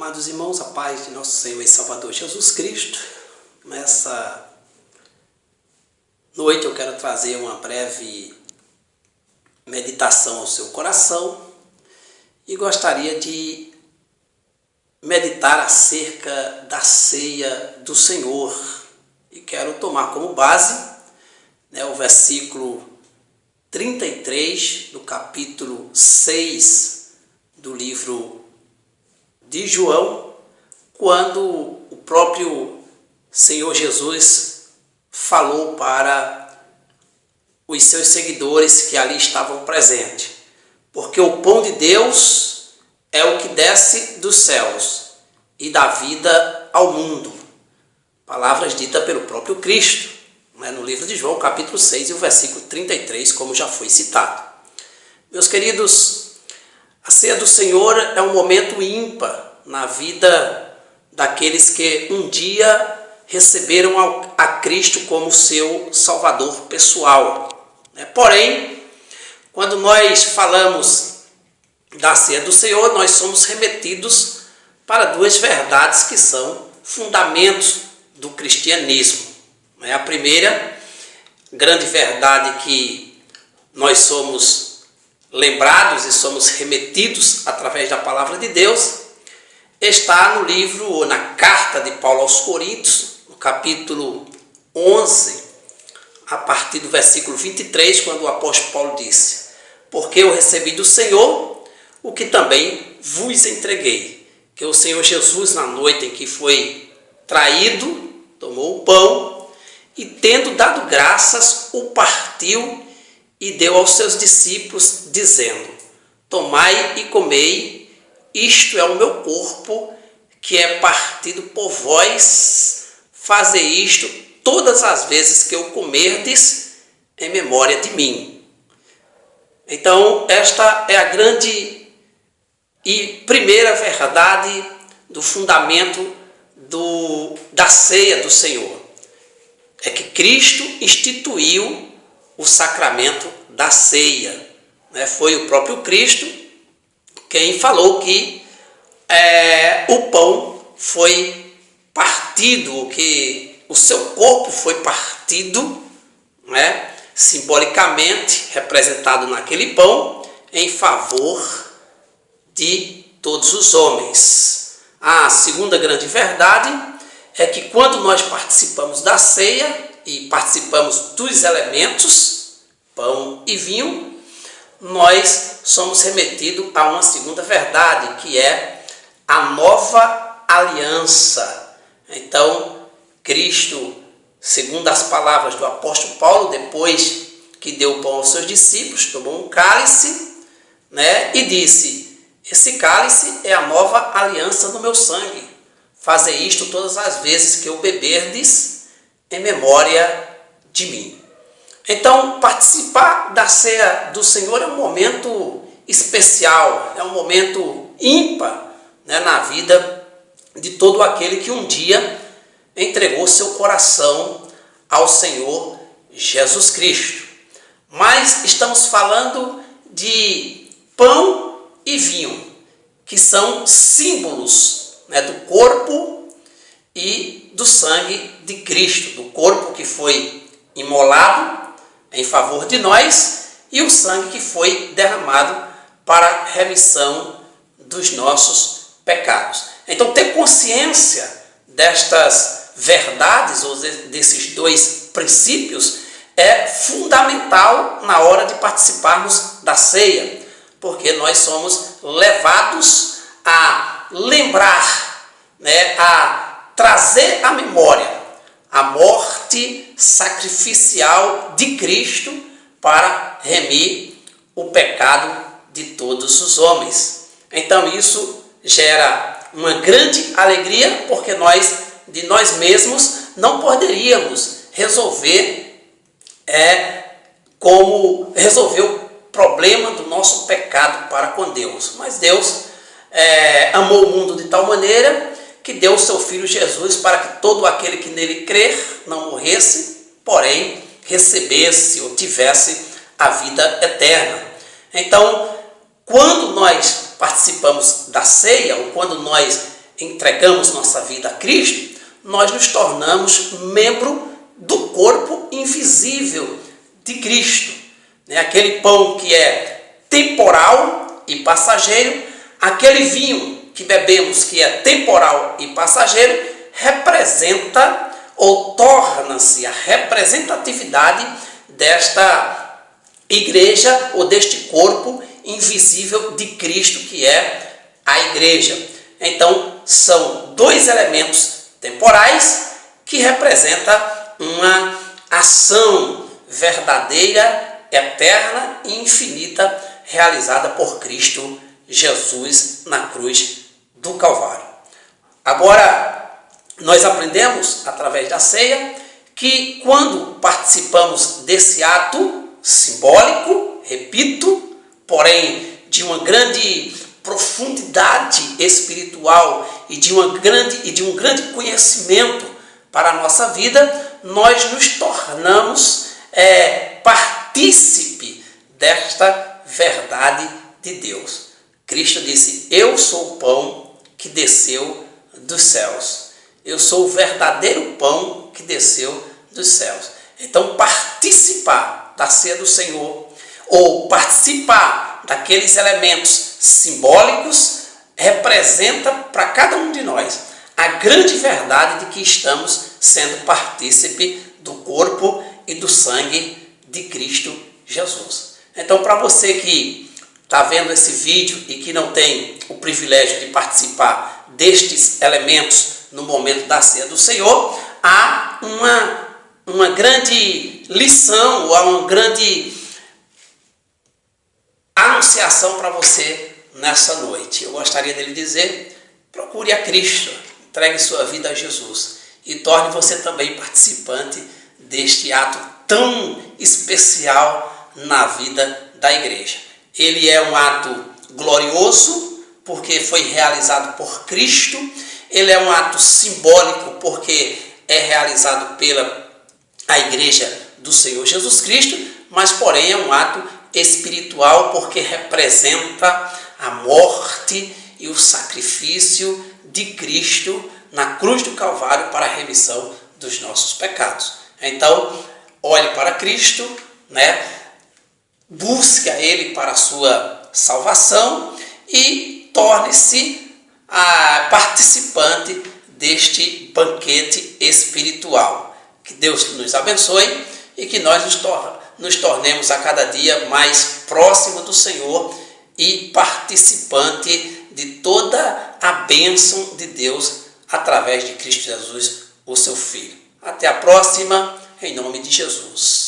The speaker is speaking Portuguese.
Amados irmãos, a paz de nosso Senhor e Salvador Jesus Cristo. Nessa noite eu quero trazer uma breve meditação ao seu coração e gostaria de meditar acerca da ceia do Senhor. E quero tomar como base o versículo 33 do capítulo 6 do livro de João, quando o próprio Senhor Jesus falou para os seus seguidores que ali estavam presentes: porque o pão de Deus é o que desce dos céus e dá vida ao mundo. Palavras ditas pelo próprio Cristo, no livro de João, capítulo 6 e o versículo 33, como já foi citado. Meus queridos, a ceia do Senhor é um momento ímpar na vida daqueles que um dia receberam a Cristo como seu Salvador pessoal. Porém, quando nós falamos da ceia do Senhor, nós somos remetidos para duas verdades que são fundamentos do cristianismo. A primeira grande verdade que nós somos lembrados e somos remetidos através da palavra de Deus está no livro ou na carta de Paulo aos Coríntios, no capítulo 11, a partir do versículo 23, quando o apóstolo Paulo disse: porque eu recebi do Senhor o que também vos entreguei, que o Senhor Jesus, na noite em que foi traído, tomou o pão e, tendo dado graças, o partiu e deu aos seus discípulos, dizendo: tomai e comei, isto é o meu corpo, que é partido por vós, fazei isto todas as vezes que o comerdes, em memória de mim. Então, esta é a grande e primeira verdade do fundamento da ceia do Senhor. É que Cristo instituiu o sacramento da ceia. Foi o próprio Cristo quem falou que o pão foi partido, que o seu corpo foi partido, simbolicamente representado naquele pão, em favor de todos os homens. A segunda grande verdade é que quando nós participamos da ceia e participamos dos elementos, pão e vinho, nós somos remetidos a uma segunda verdade, que é a nova aliança. Então, Cristo, segundo as palavras do apóstolo Paulo, depois que deu o pão aos seus discípulos, tomou um cálice, e disse: esse cálice é a nova aliança do meu sangue. Fazei isto todas as vezes que o beberdes, em memória de mim. Então, participar da ceia do Senhor é um momento especial, é um momento ímpar, na vida de todo aquele que um dia entregou seu coração ao Senhor Jesus Cristo. Mas estamos falando de pão e vinho, que são símbolos do corpo e do sangue de Cristo, do corpo que foi imolado em favor de nós e o sangue que foi derramado para a remissão dos nossos pecados. Então, ter consciência destas verdades ou desses dois princípios é fundamental na hora de participarmos da ceia, porque nós somos levados a lembrar, a trazer à memória a morte sacrificial de Cristo para remir o pecado de todos os homens. Então isso gera uma grande alegria, porque nós, de nós mesmos, não poderíamos resolver como resolver o problema do nosso pecado para com Deus. Mas Deus amou o mundo de tal maneira que deu o seu Filho Jesus para que todo aquele que nele crer não morresse, porém recebesse ou tivesse a vida eterna. Então, quando nós participamos da ceia, ou quando nós entregamos nossa vida a Cristo, nós nos tornamos membro do corpo invisível de Cristo. Aquele pão que é temporal e passageiro, aquele vinho que bebemos que é temporal e passageiro, representa ou torna-se a representatividade desta igreja ou deste corpo invisível de Cristo que é a igreja. Então, são dois elementos temporais que representam uma ação verdadeira, eterna e infinita realizada por Cristo Jesus na cruz do Calvário. Agora, nós aprendemos através da ceia que quando participamos desse ato simbólico, repito, porém de uma grande profundidade espiritual e de um grande conhecimento para a nossa vida, nós nos tornamos partícipe desta verdade de Deus. Cristo disse: eu sou o pão que desceu dos céus. Eu sou o verdadeiro pão que desceu dos céus. Então, participar da ceia do Senhor, ou participar daqueles elementos simbólicos, representa para cada um de nós a grande verdade de que estamos sendo partícipe do corpo e do sangue de Cristo Jesus. Então, para você que está vendo esse vídeo e que não tem o privilégio de participar destes elementos no momento da ceia do Senhor, há uma grande lição, ou há uma grande anunciação para você nessa noite. Eu gostaria de lhe dizer: procure a Cristo, entregue sua vida a Jesus e torne você também participante deste ato tão especial na vida da igreja. Ele é um ato glorioso porque foi realizado por Cristo. Ele é um ato simbólico porque é realizado pela a igreja do Senhor Jesus Cristo, mas porém é um ato espiritual porque representa a morte e o sacrifício de Cristo na cruz do Calvário para a remissão dos nossos pecados. Então, olhe para Cristo, busque a Ele para a sua salvação e torne-se participante deste banquete espiritual. Que Deus nos abençoe e que nós nos tornemos a cada dia mais próximo do Senhor e participante de toda a bênção de Deus através de Cristo Jesus, o seu Filho. Até a próxima, em nome de Jesus.